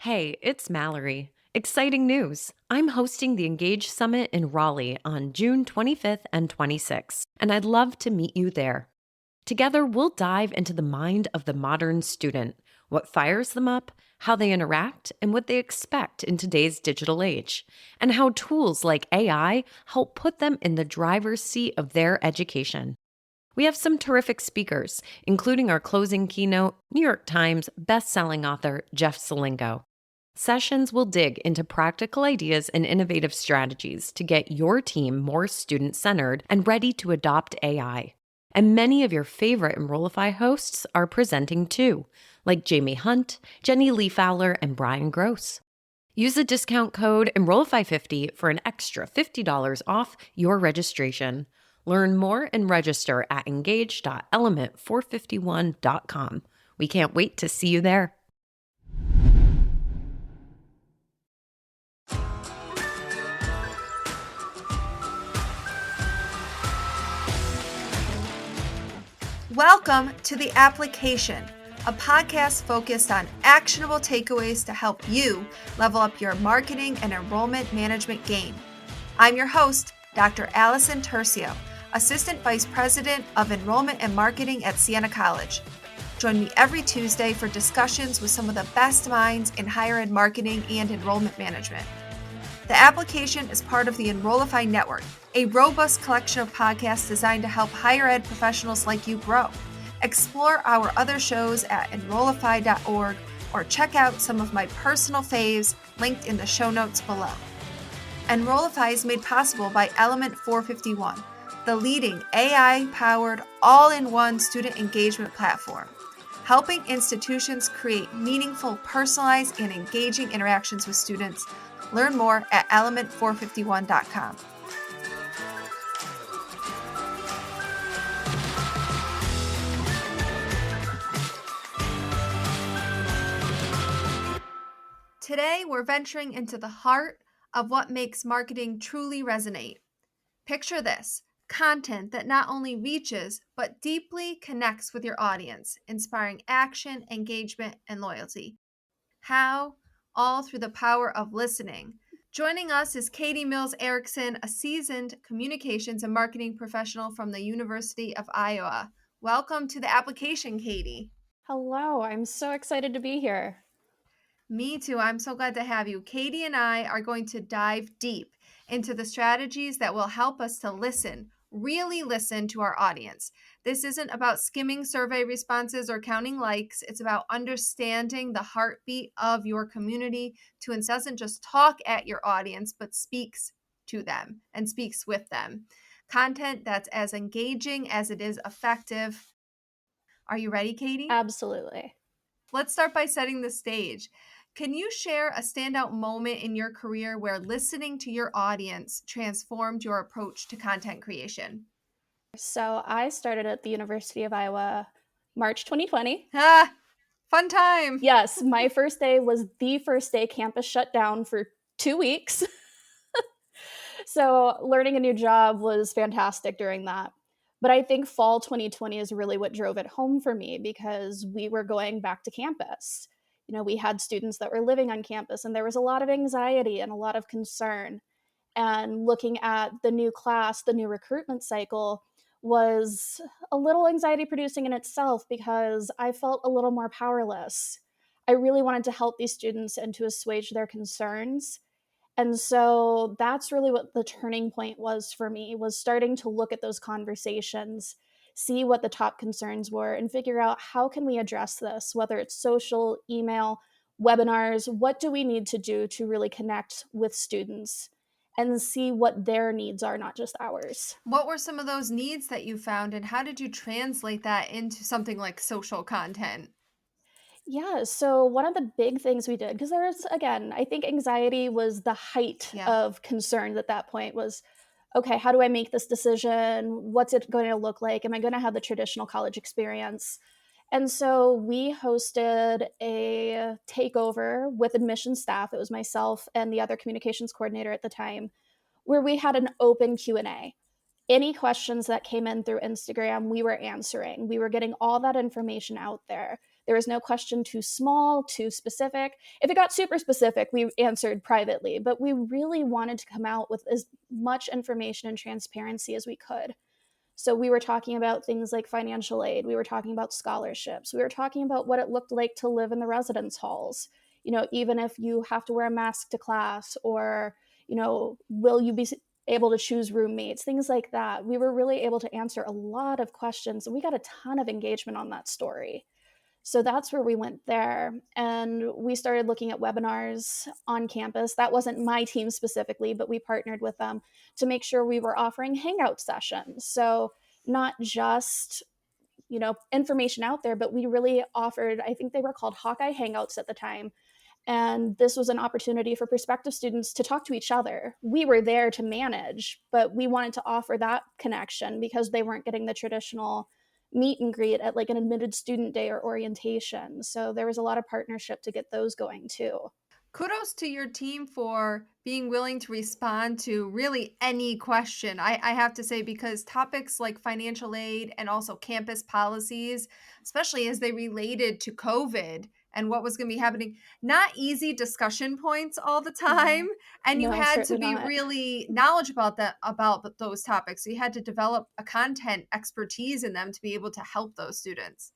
Hey, it's Mallory. Exciting news! I'm hosting the Engage Summit in Raleigh on June 25th and 26th, and I'd love to meet you there. Together, we'll dive into the mind of the modern student, what fires them up, how they interact, and what they expect in today's digital age, and how tools like AI help put them in the driver's seat of their education. We have some terrific speakers, including our closing keynote, New York Times bestselling author Jeff Selingo. Sessions will dig into practical ideas and innovative strategies to get your team more student centered and ready to adopt AI. And many of your favorite Enrollify hosts are presenting too, like Jamie Hunt, Jenny Lee Fowler, and Brian Gross. Use the discount code Enrollify50 for an extra $50 off your registration. Learn more and register at engage.element451.com. We can't wait to see you there. Welcome to The Application, a podcast focused on actionable takeaways to help you level up your marketing and enrollment management game. I'm your host, Dr. Allison Tercio, Assistant Vice President of Enrollment and Marketing at Siena College. Join me every Tuesday for discussions with some of the best minds in higher ed marketing and enrollment management. The Application is part of the Enrollify Network, a robust collection of podcasts designed to help higher ed professionals like you grow. Explore our other shows at enrollify.org or check out some of my personal faves linked in the show notes below. Enrollify is made possible by Element 451, the leading AI-powered all-in-one student engagement platform, helping institutions create meaningful, personalized, and engaging interactions with students. Learn more at element451.com. Today, we're venturing into the heart of what makes marketing truly resonate. Picture this: content that not only reaches, but deeply connects with your audience, inspiring action, engagement, and loyalty. How? All through the power of listening. Joining us is Katie Mills-Erickson, a seasoned communications and marketing professional from the University of Iowa. Welcome to The Application, Katie. Hello, I'm so excited to be here. Me too. I'm so glad to have you. Katie and I are going to dive deep into the strategies that will help us to listen, really listen to our audience. This isn't about skimming survey responses or counting likes. It's about understanding the heartbeat of your community to doesn't just talk at your audience, but speaks to them and speaks with them. Content that's as engaging as it is effective. Are you ready, Katie? Absolutely. Let's start by setting the stage. Can you share a standout moment in your career where listening to your audience transformed your approach to content creation? So I started at the University of Iowa March 2020. Fun time. Yes, my first day was the first day campus shut down for 2 weeks. So learning a new job was fantastic during that. But I think fall 2020 is really what drove it home for me because we were going back to campus. We had students that were living on campus and there was a lot of anxiety and a lot of concern. And looking at the new class, the new recruitment cycle was a little anxiety producing in itself because I felt a little more powerless. I really wanted to help these students and to assuage their concerns. And so that's really what the turning point was for me, was starting to look at those conversations, see what the top concerns were, and figure out how can we address this, whether it's social, email, webinars, what do we need to do to really connect with students and see what their needs are, not just ours. What were some of those needs that you found, and how did you translate that into something like social content? Yeah, so one of the big things we did, because there was, again, I think anxiety was the height of concern at that point was, okay, how do I make this decision? What's it going to look like? Am I going to have the traditional college experience? And so we hosted a takeover with admissions staff. It was myself and the other communications coordinator at the time, where we had an open Q&A. Any questions that came in through Instagram, we were answering. We were getting all that information out there. There was no question too small, too specific. If it got super specific, we answered privately, but we really wanted to come out with as much information and transparency as we could. So we were talking about things like financial aid. We were talking about scholarships. We were talking about what it looked like to live in the residence halls. Even if you have to wear a mask to class, or, will you be able to choose roommates, things like that. We were really able to answer a lot of questions, and we got a ton of engagement on that story. So that's where we went there. And we started looking at webinars on campus. That wasn't my team specifically, but we partnered with them to make sure we were offering hangout sessions. So not just, information out there, but we really offered, I think they were called Hawkeye Hangouts at the time. And this was an opportunity for prospective students to talk to each other. We were there to manage, but we wanted to offer that connection because they weren't getting the traditional meet and greet at like an admitted student day or orientation. So there was a lot of partnership to get those going too. Kudos to your team for being willing to respond to really any question. I have to say, because topics like financial aid and also campus policies, especially as they related to COVID and what was going to be happening, not easy discussion points all the time. And you No, had to certainly be not. really knowledgeable about those topics. So you had to develop a content expertise in them to be able to help those students.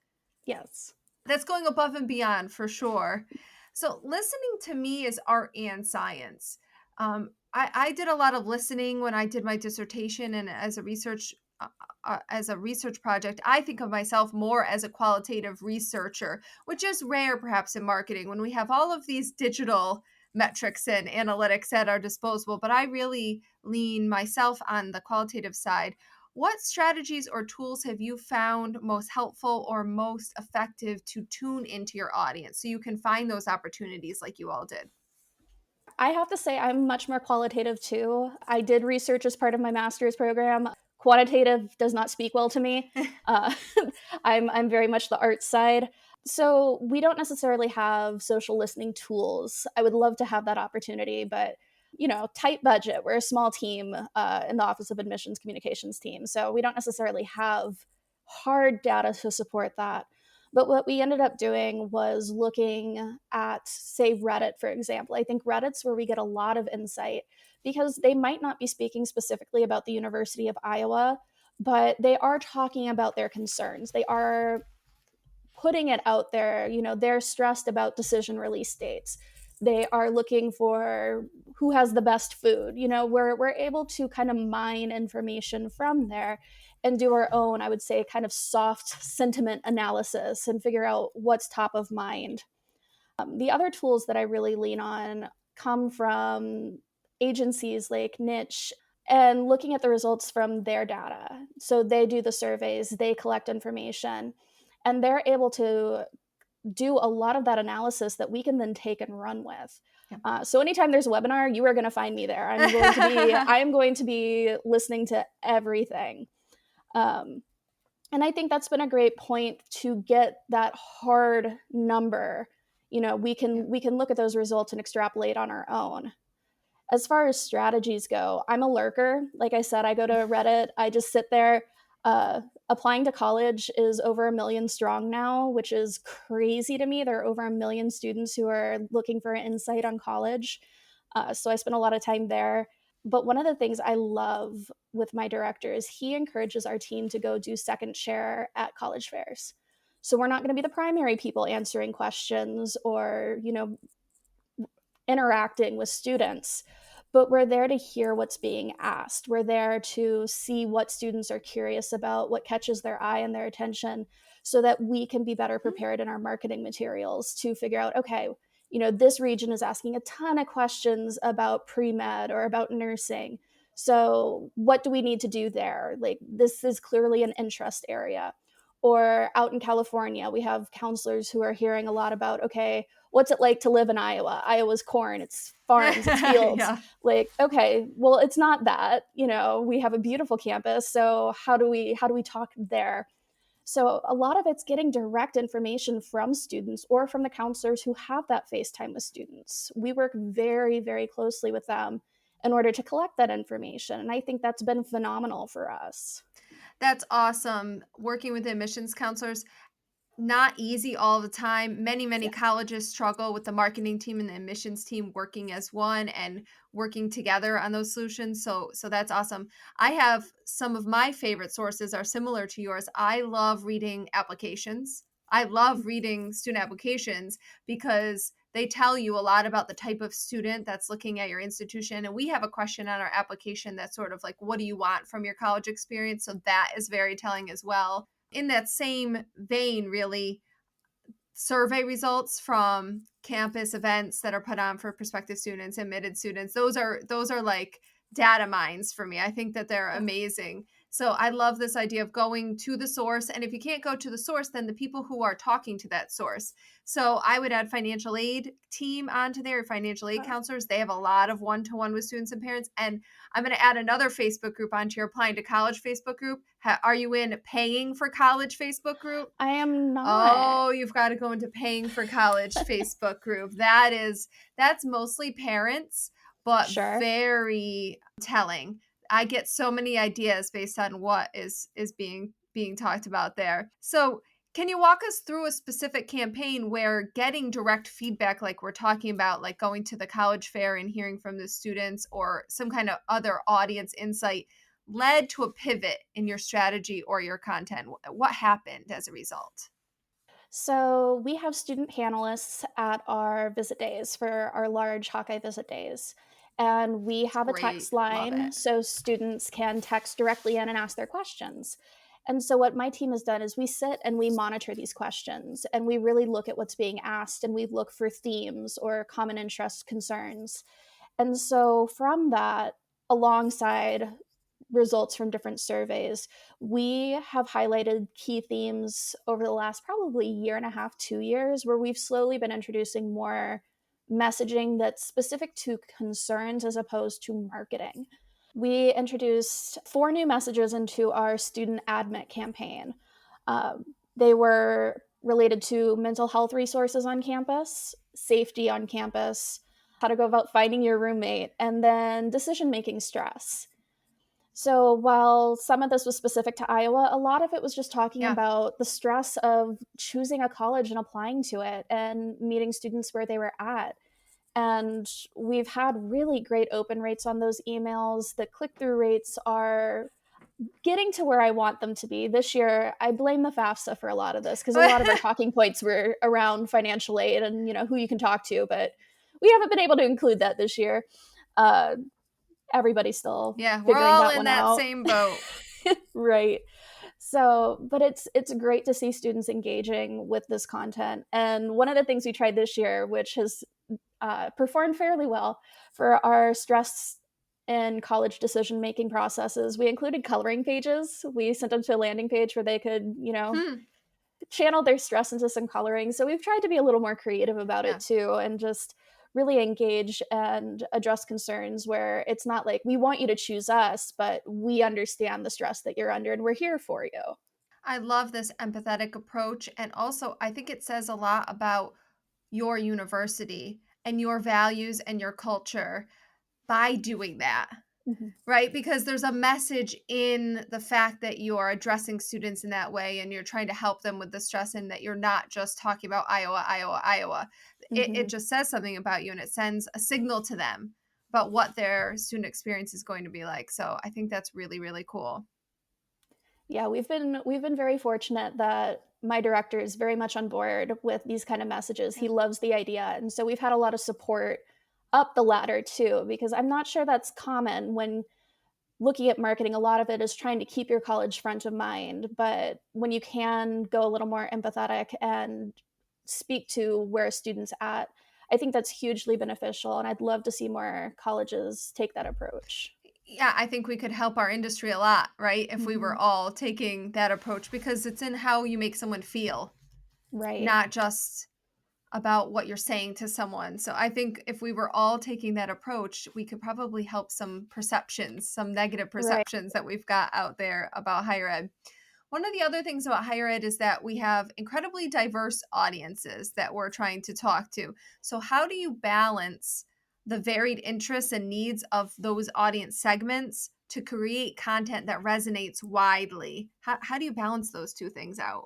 Yes. That's going above and beyond for sure. So listening to me is art and science. I did a lot of listening when I did my dissertation, and as a research project, I think of myself more as a qualitative researcher, which is rare perhaps in marketing when we have all of these digital metrics and analytics at our disposal. But I really lean myself on the qualitative side. What strategies or tools have you found most helpful or most effective to tune into your audience so you can find those opportunities like you all did? I have to say I'm much more qualitative too. I did research as part of my master's program. Quantitative does not speak well to me. Uh, I'm very much the art side. So we don't necessarily have social listening tools. I would love to have that opportunity, but tight budget. We're a small team in the Office of Admissions Communications team, so we don't necessarily have hard data to support that. But what we ended up doing was looking at, say, Reddit, for example. I think Reddit's where we get a lot of insight because they might not be speaking specifically about the University of Iowa, but they are talking about their concerns. They are putting it out there. They're stressed about decision release dates. They are looking for who has the best food. We're able to kind of mine information from there and do our own, I would say, kind of soft sentiment analysis and figure out what's top of mind. The other tools that I really lean on come from agencies like Niche and looking at the results from their data. So they do the surveys, they collect information, and they're able to do a lot of that analysis that we can then take and run with. So anytime there's a webinar, you are going to find me there. I am going to be listening to everything. And I think that's been a great point to get that hard number. We can look at those results and extrapolate on our own. As far as strategies go, I'm a lurker. Like I said, I go to Reddit. I just sit there. Applying to college is over 1 million strong now, which is crazy to me. There are over 1 million students who are looking for insight on college. So I spend a lot of time there. But one of the things I love with my director is he encourages our team to go do second chair at college fairs. So we're not going to be the primary people answering questions or, interacting with students, but we're there to hear what's being asked. We're there to see what students are curious about, what catches their eye and their attention, so that we can be better prepared in our marketing materials to figure out, okay, this region is asking a ton of questions about pre-med or about nursing. So what do we need to do there? Like, this is clearly an interest area. Or out in California, we have counselors who are hearing a lot about, okay, what's it like to live in Iowa? Iowa's corn, it's farms, it's fields. Yeah. Like, okay, well, it's not that. We have a beautiful campus, so how do we talk there? So a lot of it's getting direct information from students or from the counselors who have that FaceTime with students. We work very, very closely with them in order to collect that information, and I think that's been phenomenal for us. That's awesome. Working with admissions counselors. not easy all the time. Many Yes. colleges struggle with the marketing team and the admissions team working as one and working together on those solutions. So that's awesome. I have some of my favorite sources are similar to yours. I love reading applications. I love reading student applications because they tell you a lot about the type of student that's looking at your institution. And we have a question on our application that's sort of like, what do you want from your college experience? So that is very telling as well. In that same vein, really, survey results from campus events that are put on for prospective students, admitted students, those are like data mines for me. I think that they're amazing. So I love this idea of going to the source. And if you can't go to the source, then the people who are talking to that source. So I would add financial aid team onto there, financial aid Oh, counselors. They have a lot of one-to-one with students and parents. And I'm going to add another Facebook group onto your applying to college Facebook group. Are you in paying for college Facebook group? I am not. Oh, you've got to go into paying for college Facebook group. That's mostly parents, but Sure. very telling. I get so many ideas based on what is being talked about there. So, can you walk us through a specific campaign where getting direct feedback like we're talking about, like going to the college fair and hearing from the students or some kind of other audience insight led to a pivot in your strategy or your content? What happened as a result? So we have student panelists at our visit days for our large Hawkeye visit days. And we It's have a text great. Love line it. so students can text directly in and ask their questions. And so what my team has done is we sit and we monitor these questions and we really look at what's being asked and we look for themes or common interest concerns. And so from that, alongside results from different surveys, we have highlighted key themes over the last probably year and a half, 2 years, where we've slowly been introducing more messaging that's specific to concerns as opposed to marketing. We introduced 4 new messages into our student admit campaign. They were related to mental health resources on campus, safety on campus, how to go about finding your roommate, and then decision making stress. So while some of this was specific to Iowa, a lot of it was just talking Yeah. about the stress of choosing a college and applying to it and meeting students where they were at. And we've had really great open rates on those emails. The click through rates are getting to where I want them to be. This year, I blame the FAFSA for a lot of this because a lot of our talking points were around financial aid and who you can talk to, but we haven't been able to include that this year. Uh, Everybody's still Yeah, we're figuring all that in one that out. same boat. Right. So, but it's great to see students engaging with this content. And one of the things we tried this year, which has performed fairly well for our stress and college decision making processes, we included coloring pages. We sent them to a landing page where they could, Hmm. channel their stress into some coloring. So we've tried to be a little more creative about it Yeah. too, and just really engage and address concerns where it's not like we want you to choose us, but we understand the stress that you're under and we're here for you. I love this empathetic approach. And also, I think it says a lot about your university and your values and your culture by doing that. Mhm. Right? Because there's a message in the fact that you're addressing students in that way and you're trying to help them with the stress and that you're not just talking about Iowa, Iowa, Iowa. It Mhm. just says something about you and it sends a signal to them about what their student experience is going to be like. So I think that's really, really cool. Yeah, we've been very fortunate that my director is very much on board with these kind of messages. He Yeah. loves the idea, and so we've had a lot of support up the ladder too, because I'm not sure that's common when looking at marketing. A lot of it is trying to keep your college front of mind, but when you can go a little more empathetic and speak to where a student's at, I think that's hugely beneficial, and I'd love to see more colleges take that approach. Yeah, I think we could help our industry a lot, right? If we were Mhm. all taking that approach because it's in how you make someone feel, Right. not just about what you're saying to someone. So I think if we were all taking that approach, we could probably help some perceptions, some negative Right. perceptions that we've got out there about higher ed. One of the other things about higher ed is that we have incredibly diverse audiences that we're trying to talk to. So how do you balance the varied interests and needs of those audience segments to create content that resonates widely? How do you balance those two things out?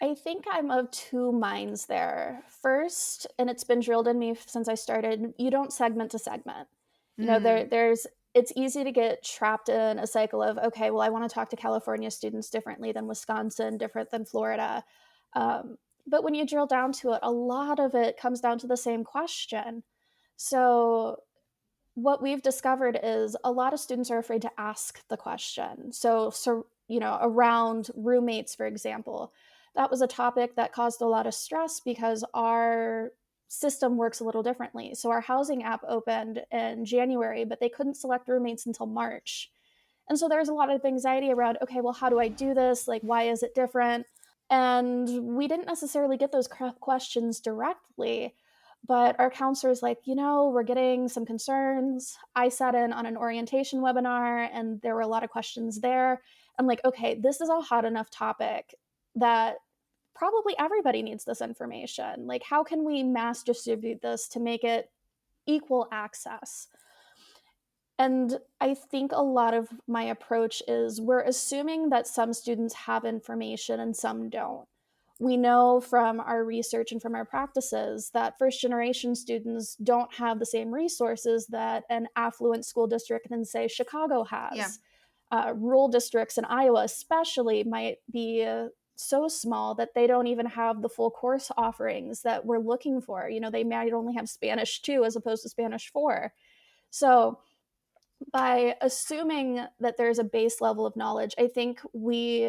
I think I'm of two minds there. First, and it's been drilled in me since I started, you don't segment to segment. You know, Mm, it's easy to get trapped in a cycle of, okay, well, I want to talk to California students differently than Wisconsin, different than Florida. Um, but when you drill down to it, a lot of it comes down to the same question. So what we've discovered is a lot of students are afraid to ask the question. So around roommates, for example, that was a topic that caused a lot of stress because our system works a little differently. So our housing app opened in January, but they couldn't select roommates until March. And so there's a lot of anxiety around, okay, well, how do I do this? Like, why is it different? And we didn't necessarily get those questions directly, but our counselor's like, we're getting some concerns. I sat in on an orientation webinar and there were a lot of questions there. I'm like, okay, this is a hot enough topic that probably everybody needs this information. Like, how can we mass distribute this to make it equal access? And I think a lot of my approach is we're assuming that some students have information and some don't. We know from our research and from our practices that first generation students don't have the same resources that an affluent school district in, say, Chicago yeah. has. Rural districts in Iowa, especially, might be so small that they don't even have the full course offerings that we're looking for. They might only have Spanish 2 as opposed to Spanish 4. So, by assuming that there's a base level of knowledge, I think we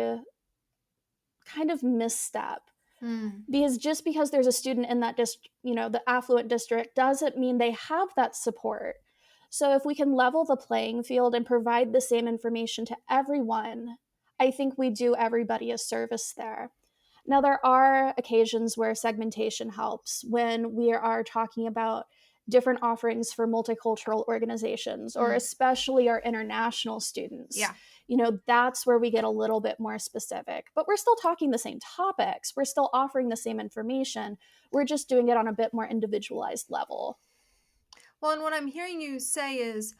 kind of misstep. Mm. Because just because there's a student in that the affluent district doesn't mean they have that support. So if we can level the playing field and provide the same information to everyone, I think we do everybody a service there. Now, there are occasions where segmentation helps when we are talking about different offerings for multicultural organizations, or Mm. especially our international students. Yeah. That's where we get a little bit more specific. But we're still talking the same topics. We're still offering the same information. We're just doing it on a bit more individualized level. Well, and what I'm hearing you say is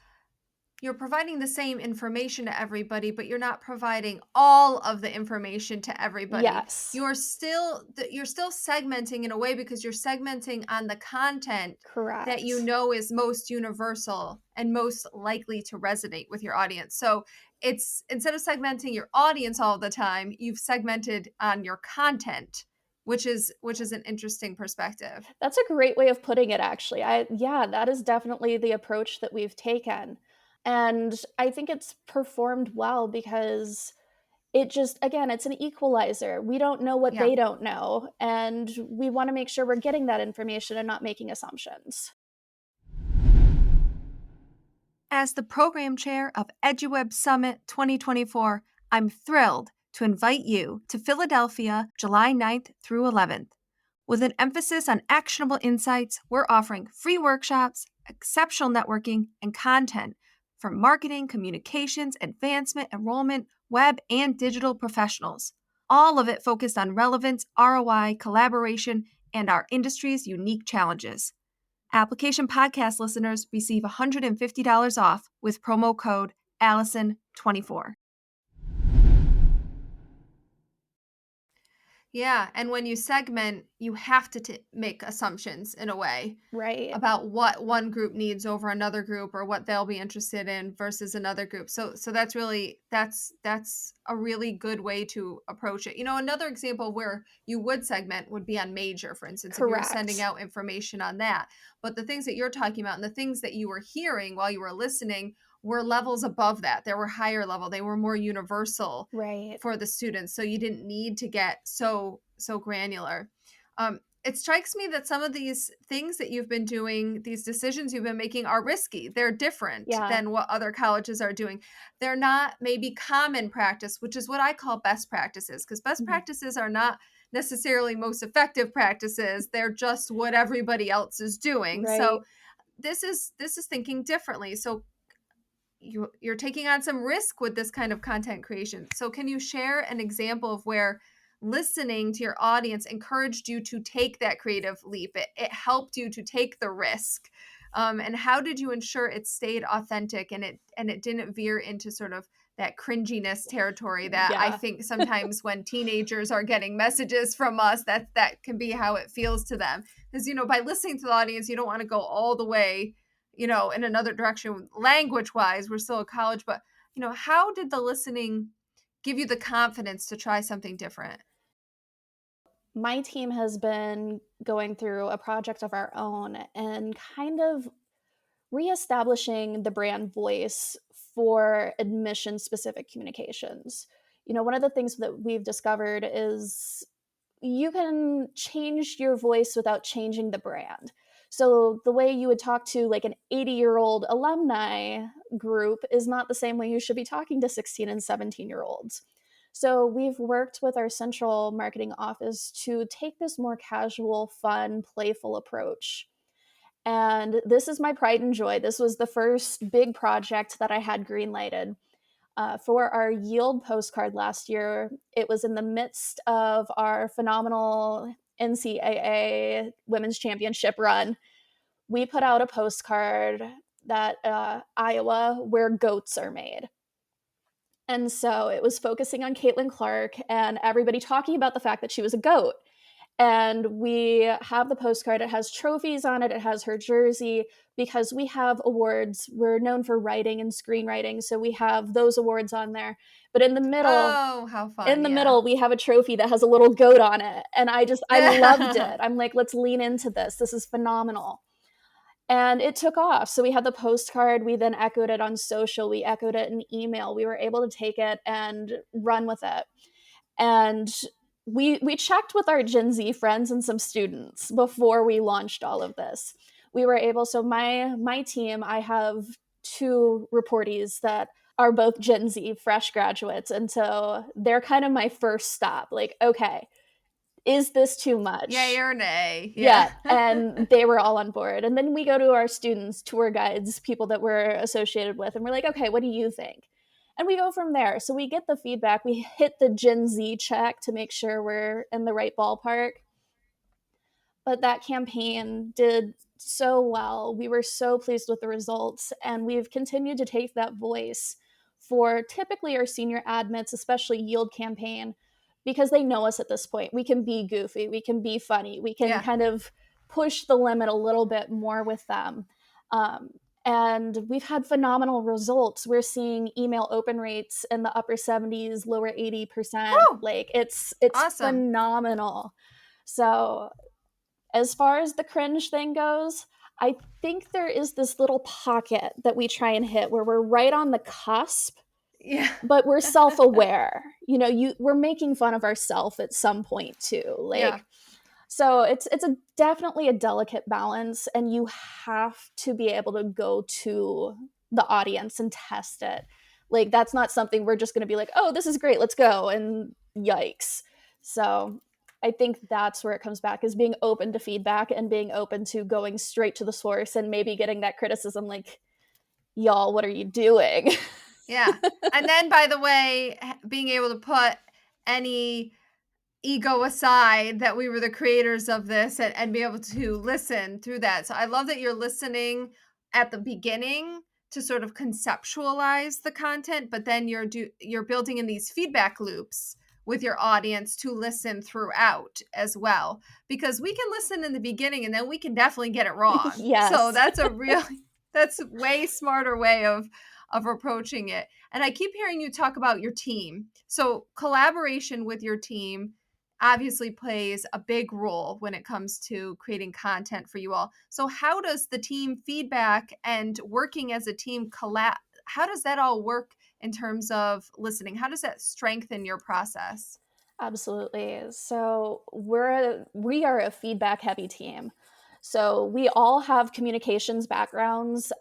you're providing the same information to everybody, but you're not providing all of the information to everybody. Yes, You're still segmenting in a way because you're segmenting on the content that you correct. know is most universal and most likely to resonate with your audience. So it's instead of segmenting your audience all the time, you've segmented on your content, which is an interesting perspective. That's a great way of putting it, actually. Yeah, that is definitely the approach that we've taken. And I think it's performed well because it just, again, it's an equalizer. We don't know what Yeah. they don't know. And we want to make sure we're getting that information and not making assumptions. As the program chair of EduWeb Summit 2024, I'm thrilled to invite you to Philadelphia July 9th through 11th. With an emphasis on actionable insights, we're offering free workshops, exceptional networking, and content for marketing, communications, advancement, enrollment, web, and digital professionals. All of it focused on relevance, ROI, collaboration, and our industry's unique challenges. Application podcast listeners receive $150 off with promo code Allison24. Yeah, and when you segment, you have to make assumptions in a way Right. about what one group needs over another group or what they'll be interested in versus another group. So that's a really good way to approach it. Another example where you would segment would be on major, for instance, if you were sending Correct. out information on that. But the things that you're talking about and the things that you were hearing while you were listening were levels above that. They were higher level. They were more universal Right. for the students. So you didn't need to get so granular. It strikes me that some of these things that you've been doing, these decisions you've been making are risky. They're different Yeah. than what other colleges are doing. They're not maybe common practice, which is what I call best practices, because best Mhm. practices are not necessarily most effective practices. They're just what everybody else is doing. Right. So this is thinking differently. So you're taking on some risk with this kind of content creation. So can you share an example of where listening to your audience encouraged you to take that creative leap? It helped you to take the risk. And how did you ensure it stayed authentic and it didn't veer into sort of that cringiness territory that I Yeah. think sometimes when teenagers are getting messages from us, that can be how it feels to them. Because, by listening to the audience, you don't want to go all the way, in another direction language wise. We're still at college, but, how did the listening give you the confidence to try something different? My team has been going through a project of our own and kind of reestablishing the brand voice for admission specific communications. One of the things that we've discovered is you can change your voice without changing the brand. So the way you would talk to like an 80-year-old alumni group is not the same way you should be talking to 16 and 17-year-olds. So we've worked with our central marketing office to take this more casual, fun, playful approach. And this is my pride and joy. This was the first big project that I had greenlighted. For our yield postcard last year, it was in the midst of our phenomenal NCAA Women's Championship run. We put out a postcard that Iowa, where goats are made. And so it was focusing on Caitlin Clark and everybody talking about the fact that she was a goat. And we have the postcard. It has trophies on it. It has her jersey because we have awards. We're known for writing and screenwriting, so we have those awards on there. But in the middle, Oh, how fun. we have a trophy that has a little goat on it. And I loved it. I'm like, let's lean into this. This is phenomenal. And it took off. So we had the postcard. We then echoed it on social. We echoed it in email. We were able to take it and run with it. And we checked with our Gen Z friends and some students before we launched all of this. We were able, so my team, I have 2 reportees that are both Gen Z fresh graduates. And so they're kind of my first stop. Like, okay, is this too much? Yay or nay? Yeah. And they were all on board. And then we go to our students, tour guides, people that we're associated with, and we're like, okay, what do you think? And we go from there. So we get the feedback. We hit the Gen Z check to make sure we're in the right ballpark. But that campaign did so well. We were so pleased with the results. And we've continued to take that voice for typically our senior admits, especially yield campaign, because they know us at this point. We can be goofy. We can be funny. We can kind of push the limit a little bit more with them. And we've had phenomenal results. We're seeing email open rates in the upper 70s, lower 80%. Woo! Like it's Awesome. phenomenal. So as far as the cringe thing goes, I think there is this little pocket that we try and hit where we're right on the cusp. Yeah. But we're self-aware. We're making fun of ourselves at some point too. So it's definitely a delicate balance, and you have to be able to go to the audience and test it. Like, that's not something we're just going to be like, oh, this is great, let's go, and yikes. So I think that's where it comes back, is being open to feedback and being open to going straight to the source and maybe getting that criticism like, y'all, what are you doing? Yeah. And then, by the way, being able to put any ego aside that we were the creators of this and be able to listen through that. So I love that you're listening at the beginning to sort of conceptualize the content, but then you're building in these feedback loops with your audience to listen throughout as well, because we can listen in the beginning and then we can definitely get it wrong. Yes. So that's that's a way smarter way of approaching it. And I keep hearing you talk about your team. So collaboration with your team obviously plays a big role when it comes to creating content for you all. So how does the team feedback and working as a team how does that all work in terms of listening? How does that strengthen your process? Absolutely. So we are a feedback heavy team. So we all have communications backgrounds.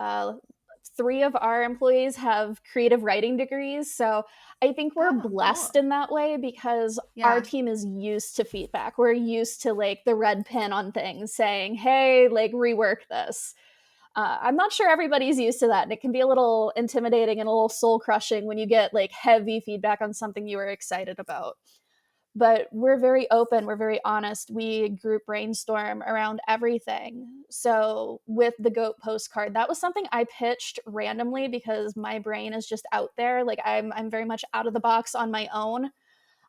3 of our employees have creative writing degrees. So I think we're blessed cool. in that way, because our team is used to feedback. We're used to like the red pen on things saying, hey, like rework this. I'm not sure everybody's used to that. And it can be a little intimidating and a little soul crushing when you get like heavy feedback on something you were excited about. but we're very open, we're very honest. We group brainstorm around everything. So with the goat postcard, that was something I pitched randomly because my brain is just out there. Like I'm very much out of the box on my own.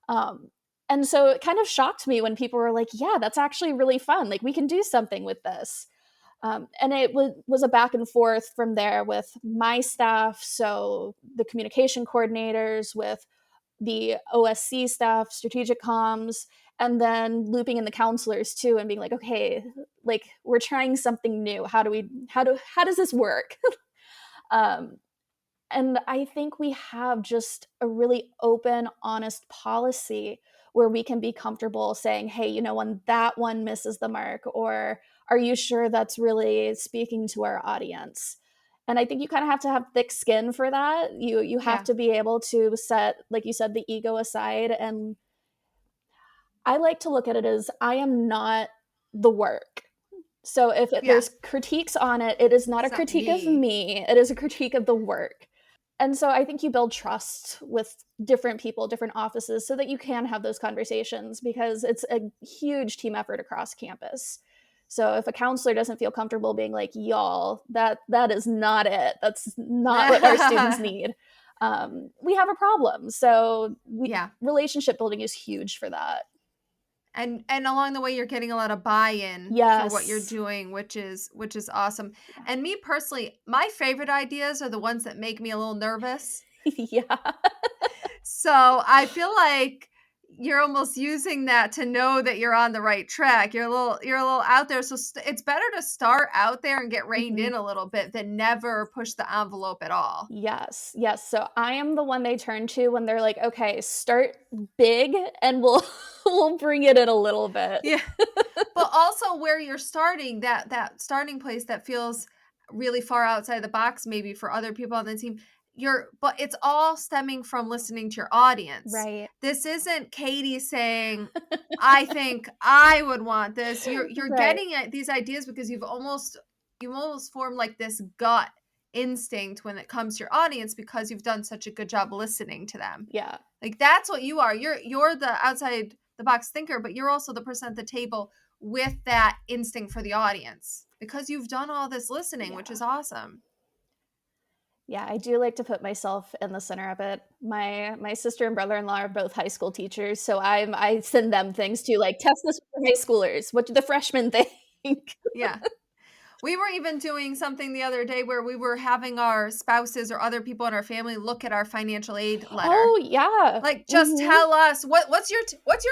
Um, and so it kind of shocked me when people were like, yeah, that's actually really fun. Like we can do something with this. And it was a back and forth from there with my staff. So the communication coordinators, with the OSC staff, strategic comms, and then looping in the counselors too and being like, okay, like we're trying something new. How does this work? um, and I think we have just a really open, honest policy where we can be comfortable saying, hey, when that one misses the mark, or are you sure that's really speaking to our audience? And I think you kind of have to have thick skin for that. You have to be able to set, like you said, the ego aside. And I like to look at it as I am not the work. So if there's critiques on it, it is not a critique of me. It is a critique of the work. And so I think you build trust with different people, different offices, so that you can have those conversations, because it's a huge team effort across campus. So if a counselor doesn't feel comfortable being like, y'all, that is not it. That's not what our students need. We have a problem. So relationship building is huge for that. And along the way, you're getting a lot of buy-in for what you're doing, which is awesome. Yeah. And me personally, my favorite ideas are the ones that make me a little nervous. Yeah. So I feel like you're almost using that to know that you're on the right track. You're a little out there. So it's better to start out there and get reined in a little bit than never push the envelope at all. Yes. So I am the one they turn to when they're like, okay, start big and we'll bring it in a little bit. Yeah. But also where you're starting, that starting place that feels really far outside the box, maybe for other people on the team. But it's all stemming from listening to your audience. Right. This isn't Katie saying, I think I would want this. You're getting at these ideas because you've almost formed like this gut instinct when it comes to your audience, because you've done such a good job listening to them. Yeah. Like that's what you are. You're the outside the box thinker, but you're also the person at the table with that instinct for the audience, because you've done all this listening, which is awesome. Yeah, I do like to put myself in the center of it. My sister and brother-in-law are both high school teachers, so I send them things too, like, test this for high schoolers. What do the freshmen think? Yeah. We were even doing something the other day where we were having our spouses or other people in our family look at our financial aid letter. Oh, yeah. Like, just tell us what's your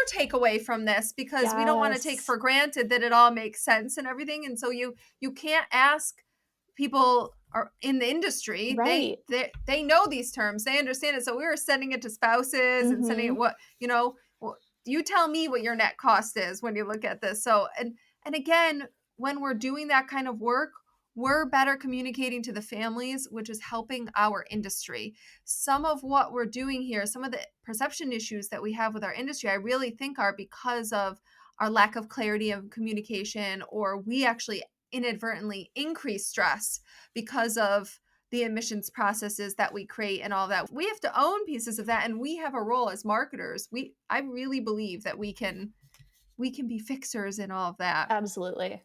takeaway from this, because we don't want to take for granted that it all makes sense and everything. And so you can't ask people are in the industry. Right. They know these terms. They understand it. So we were sending it to spouses and sending it you tell me what your net cost is when you look at this. So and again, when we're doing that kind of work, we're better communicating to the families, which is helping our industry. Some of what we're doing here, some of the perception issues that we have with our industry, I really think are because of our lack of clarity of communication, or we actually inadvertently increase stress because of the admissions processes that we create and all that. We have to own pieces of that, and we have a role as marketers. I really believe that we can be fixers in all of that. Absolutely.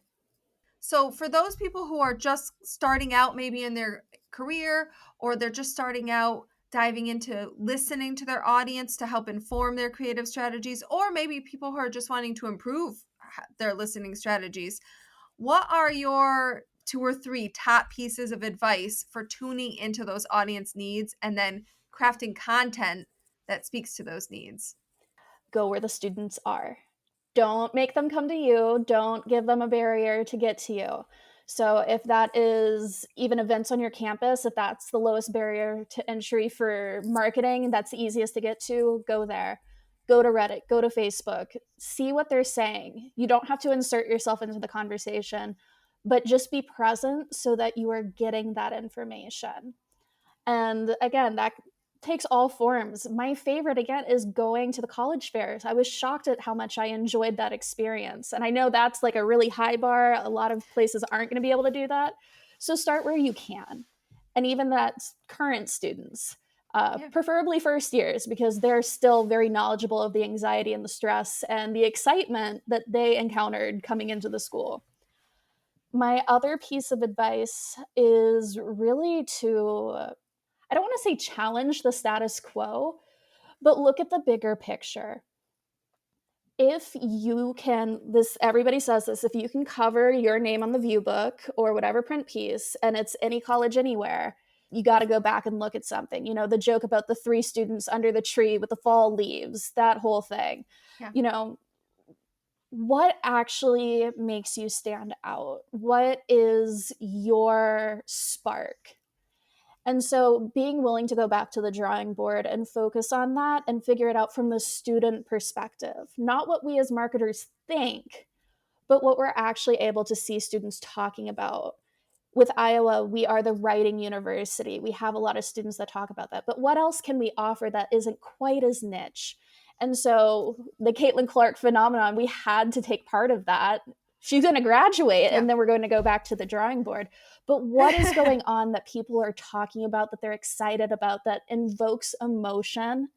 So for those people who are just starting out maybe in their career, or they're just starting out diving into listening to their audience to help inform their creative strategies, or maybe people who are just wanting to improve their listening strategies, what are your 2 or 3 top pieces of advice for tuning into those audience needs and then crafting content that speaks to those needs? Go where the students are. Don't make them come to you. Don't give them a barrier to get to you. So if that is even events on your campus, if that's the lowest barrier to entry for marketing, that's the easiest to get to, go there. Go to Reddit, go to Facebook, see what they're saying. You don't have to insert yourself into the conversation, but just be present so that you are getting that information. And again, that takes all forms. My favorite, again, is going to the college fairs. I was shocked at how much I enjoyed that experience. And I know that's like a really high bar. A lot of places aren't going to be able to do that. So start where you can. And even that's current students. preferably first years, because they're still very knowledgeable of the anxiety and the stress and the excitement that they encountered coming into the school. My other piece of advice is really to, I don't want to say challenge the status quo, but look at the bigger picture. If you can, everybody says this, if you can cover your name on the view book or whatever print piece, and it's any college anywhere, you got to go back and look at something. The joke about the 3 students under the tree with the fall leaves, that whole thing. Yeah. What actually makes you stand out? What is your spark? And so being willing to go back to the drawing board and focus on that and figure it out from the student perspective, not what we as marketers think, but what we're actually able to see students talking about. With Iowa, we are the writing university. We have a lot of students that talk about that. But what else can we offer that isn't quite as niche? And so the Caitlin Clark phenomenon, we had to take part of that. She's going to graduate, and then we're going to go back to the drawing board. But what is going on that people are talking about, that they're excited about, that invokes emotion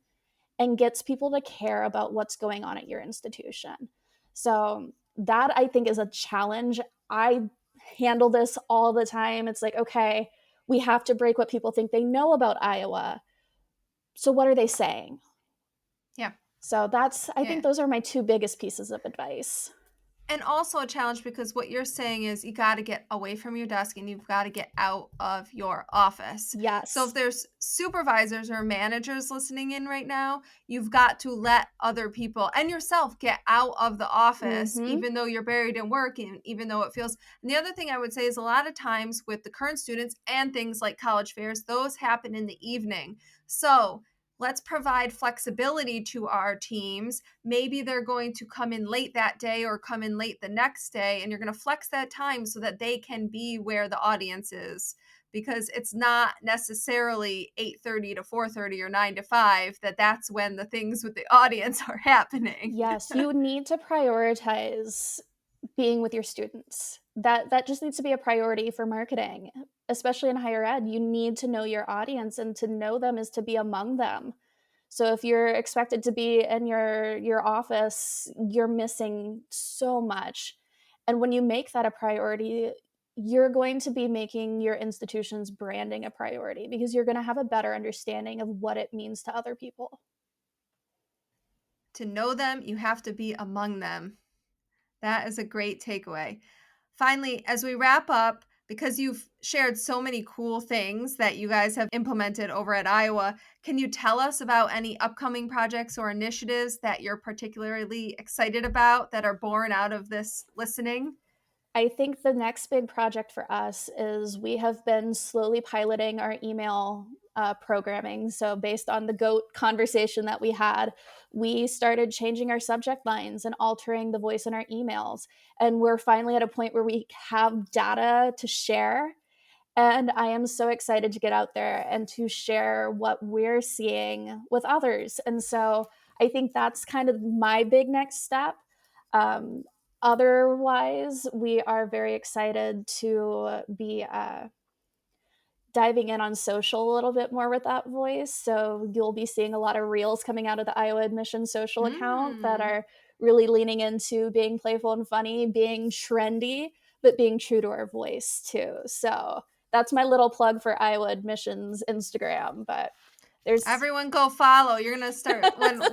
and gets people to care about what's going on at your institution? So that, I think, is a challenge. I handle this all the time. It's like, okay, we have to break what people think they know about Iowa. So what are they saying? Yeah. So I think those are my 2 biggest pieces of advice. And also a challenge, because what you're saying is you got to get away from your desk and you've got to get out of your office. Yes. So if there's supervisors or managers listening in right now, you've got to let other people and yourself get out of the office, even though you're buried in work and even though it feels. And the other thing I would say is a lot of times with the current students and things like college fairs, those happen in the evening. So let's provide flexibility to our teams. Maybe they're going to come in late that day or come in late the next day, and you're going to flex that time so that they can be where the audience is, because it's not necessarily 8:30 to 4:30 or 9 to 5 that's when the things with the audience are happening. Yes, you need to prioritize being with your students. That just needs to be a priority for marketing, especially in higher ed. You need to know your audience, and to know them is to be among them. So if you're expected to be in your office, you're missing so much. And when you make that a priority, you're going to be making your institution's branding a priority, because you're going to have a better understanding of what it means to other people. To know them, you have to be among them. That is a great takeaway. Finally, as we wrap up, because you've shared so many cool things that you guys have implemented over at Iowa, can you tell us about any upcoming projects or initiatives that you're particularly excited about that are born out of this listening? I think the next big project for us is we have been slowly piloting our email programming. So based on the GOAT conversation that we had, we started changing our subject lines and altering the voice in our emails. And we're finally at a point where we have data to share. And I am so excited to get out there and to share what we're seeing with others. And so I think that's kind of my big next step. Otherwise, we are very excited to be diving in on social a little bit more with that voice. So you'll be seeing a lot of reels coming out of the Iowa Admissions social account that are really leaning into being playful and funny, being trendy, but being true to our voice too. So that's my little plug for Iowa Admissions Instagram. But everyone go follow. You're going to start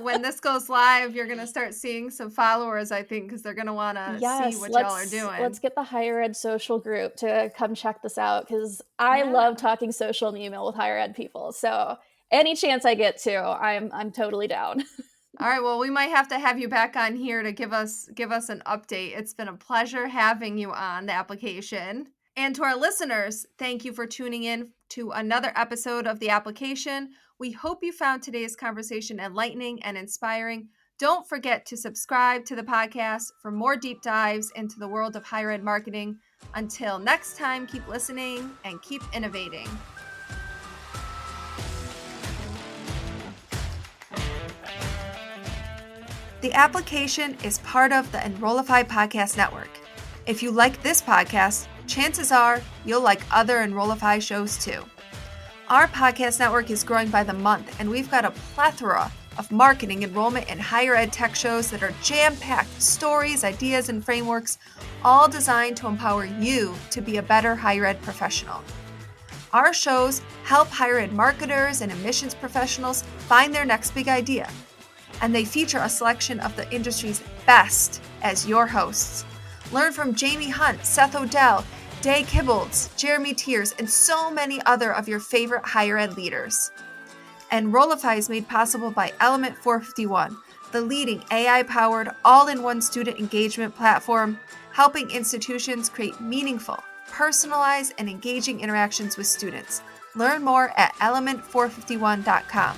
when this goes live, you're going to start seeing some followers, I think, because they're going to want to see what y'all are doing. Let's get the higher ed social group to come check this out, because I love talking social and email with higher ed people. So any chance I get to, I'm totally down. All right, well, we might have to have you back on here to give us an update. It's been a pleasure having you on the application. And to our listeners, thank you for tuning in to another episode of The Application. We hope you found today's conversation enlightening and inspiring. Don't forget to subscribe to the podcast for more deep dives into the world of higher ed marketing. Until next time, keep listening and keep innovating. The Application is part of the Enrollify Podcast Network. If you like this podcast, chances are you'll like other Enrollify shows too. Our podcast network is growing by the month, and we've got a plethora of marketing, enrollment, and higher ed tech shows that are jam-packed with stories, ideas, and frameworks, all designed to empower you to be a better higher ed professional. Our shows help higher ed marketers and admissions professionals find their next big idea, and they feature a selection of the industry's best as your hosts. Learn from Jamie Hunt, Seth Odell, Day Kibbolds, Jeremy Tiers, and so many other of your favorite higher ed leaders. Enrollify is made possible by Element 451, the leading AI-powered all-in-one student engagement platform, helping institutions create meaningful, personalized, and engaging interactions with students. Learn more at element451.com.